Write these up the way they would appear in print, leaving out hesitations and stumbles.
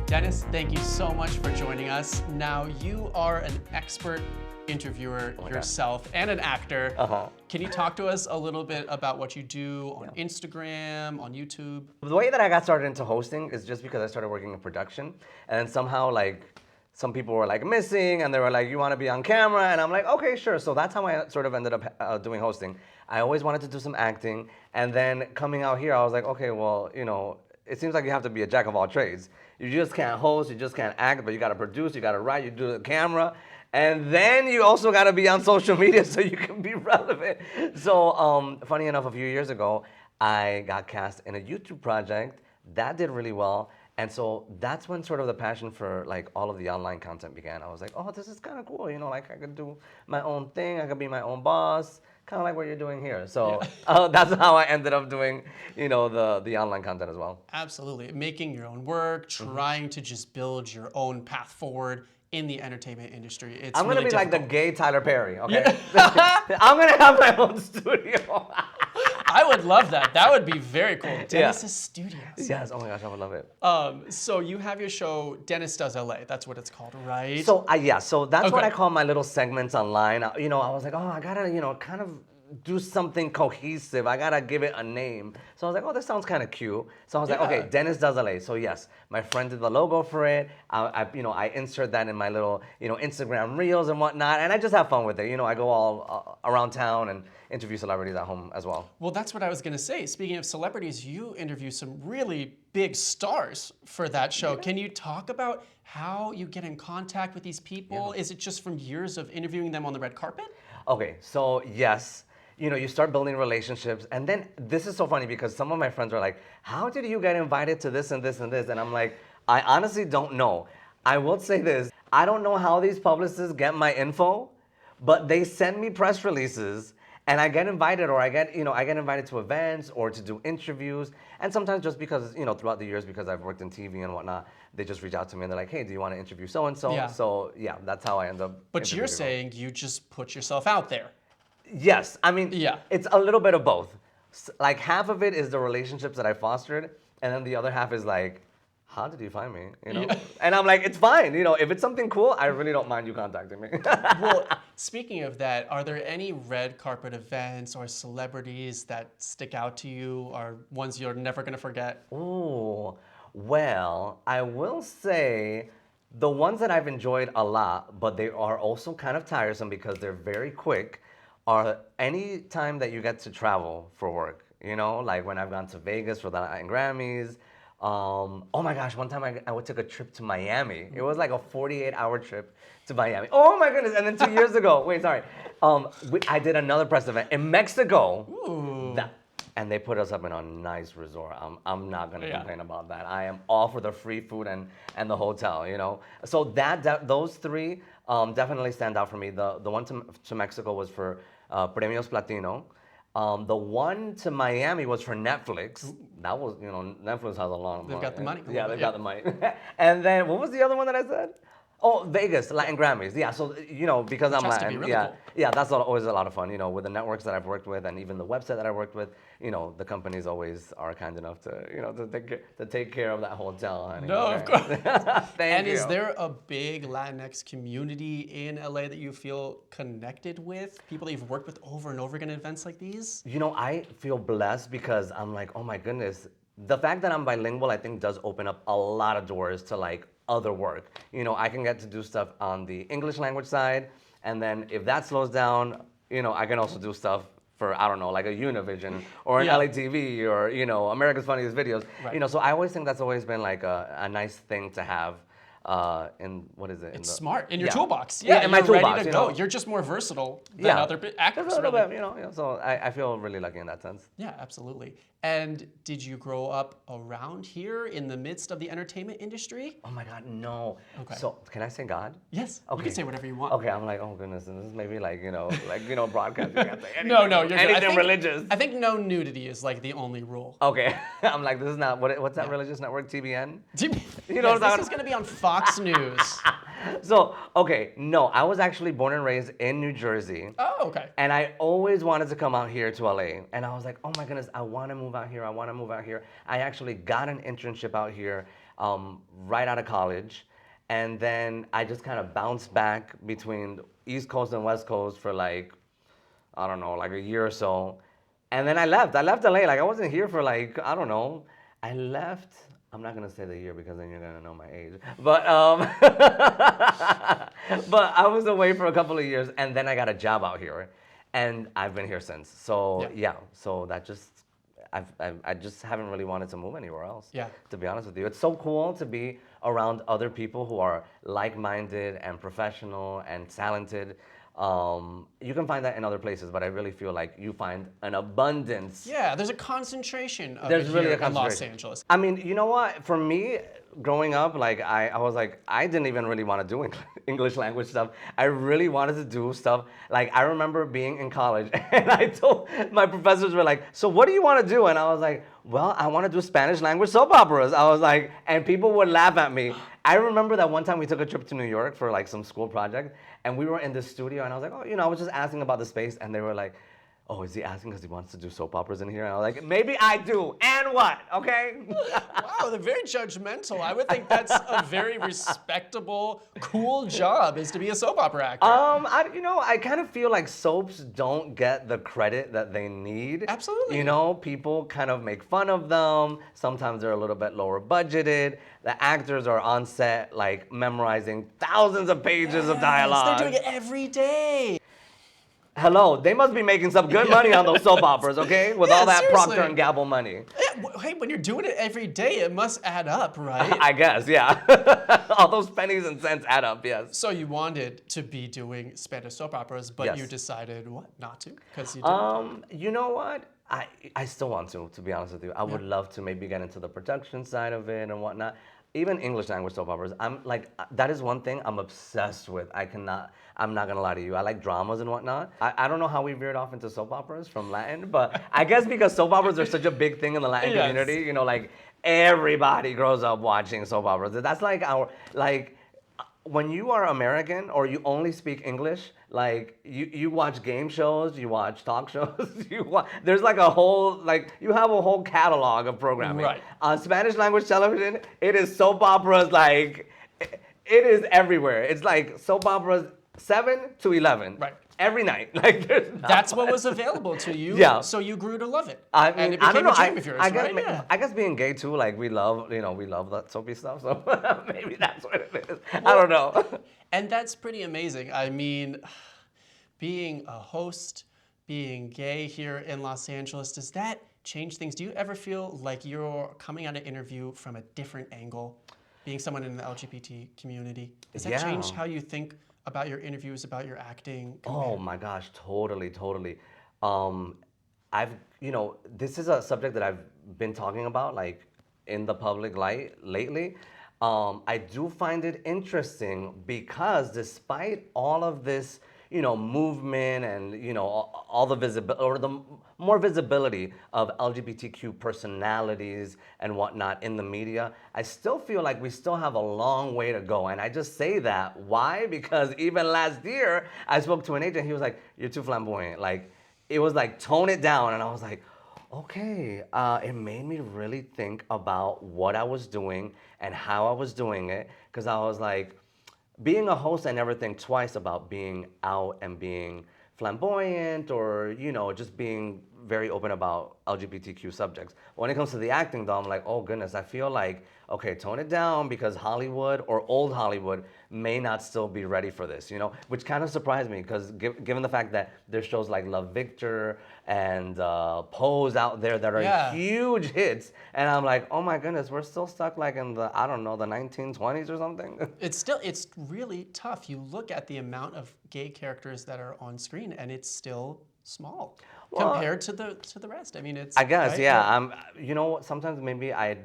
Dennis, thank you so much for joining us. Now, you are an expert interviewer yourself and an actor. Can you talk to us a little bit about what you do on Instagram, on YouTube? The way that I got started into hosting is just because I started working in production, and then somehow like some people were like missing, and they were like, "You want to be on camera?" And I'm like, "Okay, sure." So that's how I sort of ended up doing hosting. I always wanted to do some acting, and then coming out here, I was like, "Okay, well, you know, it seems like you have to be a jack of all trades. You just can't host, you just can't act, but you got to produce, you got to write, you do the camera." And then you also got to be on social media so you can be relevant. So funny enough, a few years ago, I got cast in a YouTube project that did really well. And so that's when sort of the passion for like all of the online content began. I was like, oh, this is kind of cool. You know, like I could do my own thing. I could be my own boss, kind of like what you're doing here. So that's how I ended up doing, you know, the online content as well. Absolutely. Making your own work, trying to just build your own path forward in the entertainment industry. It's I'm really gonna be like the difficult. gay Tyler Perry, okay? I'm gonna have my own studio. I would love that. That would be very cool. Dennis's Studios. Yes, oh my gosh, I would love it. So you have your show, Dennis Does LA. That's what it's called, right? So so that's what I call my little segments online. You know, I was like, oh, I gotta, you know, kind of do something cohesive. I gotta give it a name. So I was like, oh, this sounds kind of cute. So I was like, okay, Dennis Does LA. So yes, my friend did the logo for it. I insert that in my little, you know, Instagram reels and whatnot, and I just have fun with it. You know, I go all around town and interview celebrities at home as well. Well, that's what I was gonna say. Speaking of celebrities, you interview some really big stars for that show. Can you talk about how you get in contact with these people? Is it just from years of interviewing them on the red carpet? Okay, so yes. You know, you start building relationships, and then this is so funny because some of my friends are like, how did you get invited to this and this and this? And I'm like, I honestly don't know. I will say this, I don't know how these publicists get my info, but they send me press releases and I get invited, or I get invited to events or to do interviews. And sometimes just because, you know, throughout the years, because I've worked in TV and whatnot, they just reach out to me and they're like, hey, do you want to interview so-and-so? Yeah. So yeah, that's how I end up. But you're saying you just put yourself out there. Yes, I mean, it's a little bit of both. Like half of it is the relationships that I fostered, and then the other half is like, how did you find me? You know, and I'm like, it's fine. You know, if it's something cool, I really don't mind you contacting me. Well, speaking of that, are there any red carpet events or celebrities that stick out to you, or ones you're never gonna forget? Ooh, well, I will say the ones that I've enjoyed a lot, but they are also kind of tiresome because they're very quick, are any time that you get to travel for work. You know, like when I've gone to Vegas for the Latin Grammys. Oh my gosh, one time I took a trip to Miami. It was like a 48-hour trip to Miami. Oh my goodness, and then 2 years ago, I did another press event in Mexico. Ooh. And they put us up in a nice resort. I'm not gonna complain about that. I am all for the free food and the hotel, you know. So those three definitely stand out for me. The one to Mexico was for Premios Latino. The one to Miami was for Netflix. Ooh. That was, you know, Netflix has a lot of money. They've got the money. Yeah, they've got the money. And then what was the other one that I said? Oh, Vegas, Latin Grammys. Yeah, so, you know, because I'm Latin, really cool. Yeah, that's always a lot of fun, you know, with the networks that I've worked with and even the website that I worked with, you know, the companies always are kind enough to, you know, to take care of that hotel. Honey. No, of course. Thank you. Is there a big Latinx community in LA that you feel connected with? People that you've worked with over and over again at events like these? You know, I feel blessed because I'm like, oh my goodness, the fact that I'm bilingual, I think does open up a lot of doors to like other work. You know, I can get to do stuff on the English language side, and then if that slows down, you know, I can also do stuff for, I don't know, like a Univision or an LATV or, you know, America's Funniest Videos. Right. You know, so I always think that's always been like a nice thing to have. In what is it? It's smart in your toolbox. Yeah, in my toolbox. Ready to go. You're just more versatile than other actors. Just a little bit, you know. So I feel really lucky in that sense. Yeah, absolutely. And did you grow up around here in the midst of the entertainment industry? Oh my God, no. Okay. So can I say God? Yes. Okay. You can say whatever you want. Okay, I'm like, oh goodness, and this is maybe like, you know, broadcast. You can't say anything. No, you're anything religious. I think no nudity is like the only rule. Okay, I'm like, this is not what's that religious network? TBN. You know, this is going to be on Fox News. So, okay, no, I was actually born and raised in New Jersey. Oh, okay. And I always wanted to come out here to LA. And I was like, oh my goodness, I want to move out here. I want to move out here. I actually got an internship out here right out of college. And then I just kind of bounced back between East Coast and West Coast for like, I don't know, like a year or so. And then I left. I left LA. Like I wasn't here for like, I don't know. I left. I'm not gonna say the year because then you're gonna know my age. But but I was away for a couple of years, and then I got a job out here, and I've been here since. So yeah, so that just I just haven't really wanted to move anywhere else. Yeah. To be honest with you, it's so cool to be around other people who are like-minded and professional and talented. You can find that in other places, but I really feel like you find an abundance. Yeah, there's a concentration of There's it really here a concentration. in Los Angeles. I mean, you know what? For me, growing up, like I was like, I didn't even really want to do English language stuff. I really wanted to do stuff. Like I remember being in college, and I told my professors were like, "So what do you want to do?" And I was like, "Well, I want to do Spanish language soap operas." I was like, and people would laugh at me. I remember that one time we took a trip to New York for like some school project, and we were in the studio, and I was like, "Oh, I was just asking about the space," and they were like, "Oh, is he asking because he wants to do soap operas in here?" And I was like, "Maybe I do, and what? Okay." Wow, they're very judgmental. I would think that's a very respectable, cool job is to be a soap opera actor. I kind of feel like soaps don't get the credit that they need. Absolutely. People kind of make fun of them. Sometimes they're a little bit lower budgeted. The actors are on set like memorizing thousands of pages of dialogue. They're doing it every day. Hello, they must be making some good money on those soap operas, okay? With all that seriously. Procter and Gamble money. Yeah, hey, when you're doing it every day, it must add up, right? I guess, yeah. All those pennies and cents add up, yes. So you wanted to be doing Spanish soap operas, but Yes. you decided what, not to? Because you didn't. You know what? I still want to be honest with you. I would love to maybe get into the production side of it and whatnot. Even English language soap operas. I'm like, that is one thing I'm obsessed with. I'm not gonna lie to you. I like dramas and whatnot. I don't know how we veered off into soap operas from Latin, but I guess because soap operas are such a big thing in the Latin Yes. community, like everybody grows up watching soap operas. That's like when you are American or you only speak English, like you watch game shows, you watch talk shows, there's like you have a whole catalog of programming. Right. On Spanish language television, it is soap operas like, it is everywhere. It's like soap operas 7 to 11. Right. Every night. Like That's what was available to you. Yeah. So you grew to love it. I mean, and it I became don't know. a dream of yours, right? Yeah. I guess being gay too, like we love that soapy stuff. So maybe that's what it is. I don't know. And that's pretty amazing. I mean, being a host, being gay here in Los Angeles, does that change things? Do you ever feel like you're coming at an interview from a different angle, being someone in the LGBT community? Does that change how you think about your interviews, about your acting? Oh my gosh, totally. This is a subject that I've been talking about like in the public light lately. I do find it interesting because despite all of this, movement and, all the visibility or the more visibility of LGBTQ personalities and whatnot in the media, I still feel like we still have a long way to go. And I just say that. Why? Because even last year, I spoke to an agent. He was like, "You're too flamboyant." Like, it was like, tone it down. And I was like, okay. It made me really think about what I was doing and how I was doing it. Because I was like, being a host, I never think twice about being out and being flamboyant or, just being very open about LGBTQ subjects. When it comes to the acting, though, I'm like, oh goodness, I feel like, okay, tone it down because Hollywood or old Hollywood may not still be ready for this, which kind of surprised me because given the fact that there's shows like Love Victor and Pose out there that are huge hits, and I'm like, oh my goodness, we're still stuck like in the 1920s or something. It's really tough. You look at the amount of gay characters that are on screen and it's still small compared to the rest. I mean, I guess, right? yeah. Sometimes maybe I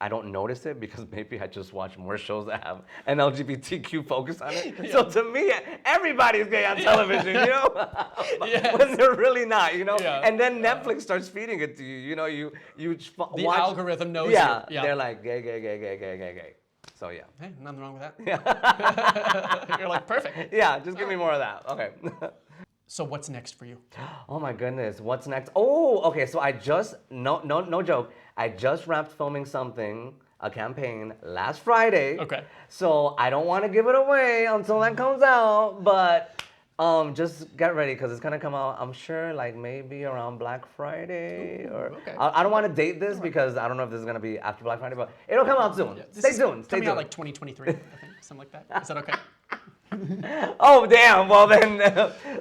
don't notice it because maybe I just watch more shows that have an LGBTQ focus on it. Yeah. So to me, everybody's gay on television, Yes. when they're really not, Yeah. And then Netflix starts feeding it to you, you The watch, algorithm knows yeah, you. Yeah, they're like gay. So yeah. Hey, nothing wrong with that. Yeah. You're like, perfect. Yeah, just give me more of that. Okay. So what's next for you? Oh my goodness, what's next? Oh, okay, so I just, no joke, I just wrapped filming something, a campaign, last Friday. Okay. So I don't want to give it away until that comes out, but just get ready because it's gonna come out, I'm sure, like maybe around Black Friday. Okay. I don't want to date this because I don't know if this is gonna be after Black Friday, but it'll come out soon. Stay tuned. Coming out like 2023, I think, something like that. Is that okay? Oh damn! Well then,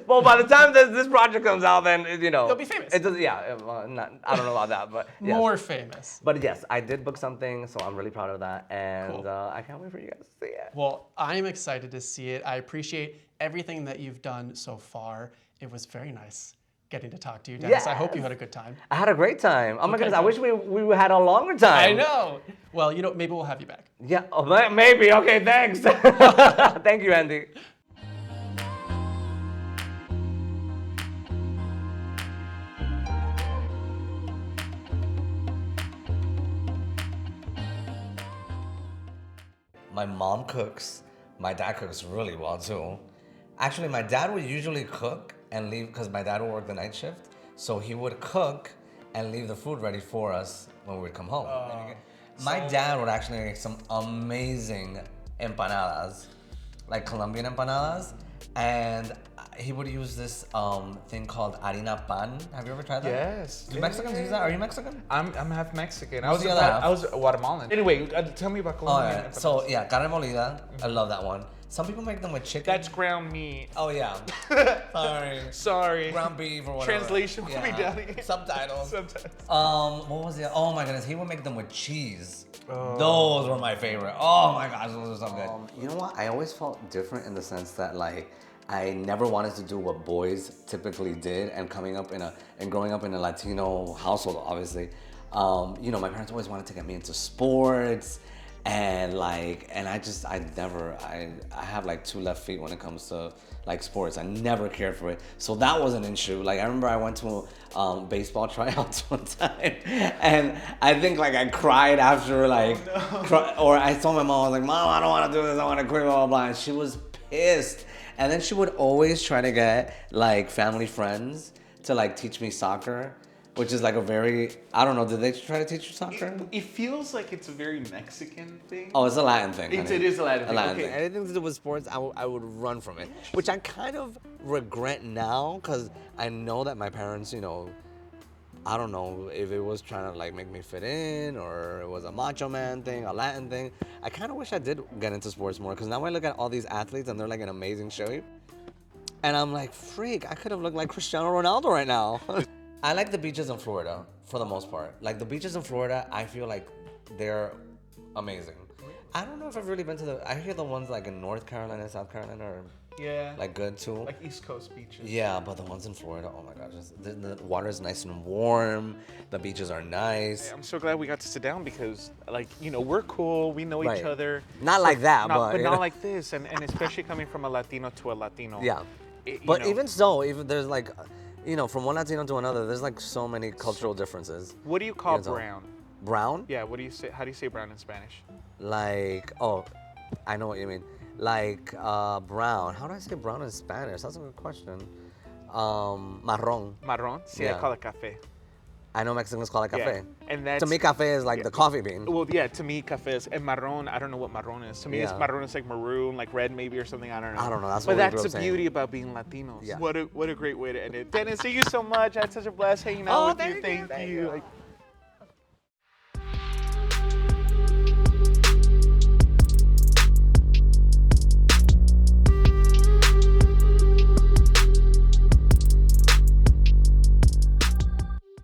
well by the time this project comes out, then you know You'll be famous. It does, yeah. I don't know about that, but yes. More famous. But yes, I did book something, so I'm really proud of that, and Cool. I can't wait for you guys to see it. Well, I'm excited to see it. I appreciate everything that you've done so far. It was very nice getting to talk to you, Dennis. I hope you Yes. had a good time. I had a great time. Oh my Okay, goodness! I good. wish we had a longer time. I know. Well, you know, maybe we'll have you back. Yeah. Oh, maybe. Okay. Thanks. Thank you, Andy. My mom cooks. My dad cooks really well too. Actually, my dad would usually cook and leave because my dad would work the night shift. So he would cook and leave the food ready for us when we would come home. My dad would actually make some amazing empanadas, like Colombian empanadas, and he would use this thing called harina pan. Have you ever tried that? Yes. Do Mexicans use that? Are you Mexican? I'm half Mexican. What's the other half? I was Guatemalan. Anyway, tell me about Oh, Colombian. yeah. So yeah, carne molida. I love that one. Some people make them with chicken. That's ground meat. Oh yeah. Sorry. Sorry. Ground beef or whatever. Translation will be done. Subtitles. Sometimes. What was it? Oh my goodness, he would make them with cheese. Those were my favorite. Oh my gosh, those are so good. You know what? I always felt different in the sense that like I never wanted to do what boys typically did, and growing up in a Latino household, obviously, you know, my parents always wanted to get me into sports. And I have like two left feet when it comes to like sports. I never cared for it. So that was an issue. Like I remember I went to baseball tryouts one time and I think like I cried after like, or I told my mom, I was like, Mom, I don't want to do this. I want to quit, blah, blah, blah. And she was pissed. And then she would always try to get like family friends to like teach me soccer. Which is like a very, I don't know, did they try to teach you soccer? It feels like it's a very Mexican thing. Oh, it's a Latin thing. It is a Latin thing. Okay. Anything to do with sports, I would run from it. Which I kind of regret now, because I know that my parents, you know, I don't know if it was trying to like make me fit in or it was a macho man thing, a Latin thing. I kind of wish I did get into sports more, because now I look at all these athletes and they're like in amazing shape. And I'm like, freak, I could have looked like Cristiano Ronaldo right now. I like the beaches in Florida for the most part. Like the beaches in Florida, I feel like they're amazing. I don't know if I've really been to I hear the ones like in North Carolina, South Carolina are like good too. Like East Coast beaches. Yeah, but the ones in Florida, oh my gosh, the water is nice and warm. The beaches are nice. I'm so glad we got to sit down because, like, you know, we're cool. We know each other. Not like that, but you not know? like this, and especially coming from a Latino to a Latino. Yeah, but even so, even there's like, you know, from one Latino to another, there's like so many cultural differences. What do you call brown? Brown? Yeah. What do you say? How do you say brown in Spanish? Like, oh, I know what you mean. Like brown. How do I say brown in Spanish? That's a good question. Marrón. Marrón. Sí, Yeah. I call it café. I know Mexicans call it café. Yeah. And that's, to me, café is like the coffee bean. Well, yeah, to me, café is, and marrón, I don't know what marrón is. To me, marrón is like maroon, like red maybe or something, I don't know. I don't know, that's but what we that's grew the up saying. beauty about being Latinos. Yeah. What a great way to end it. Dennis, thank you so much. I had such a blast hanging out with you. Thank you.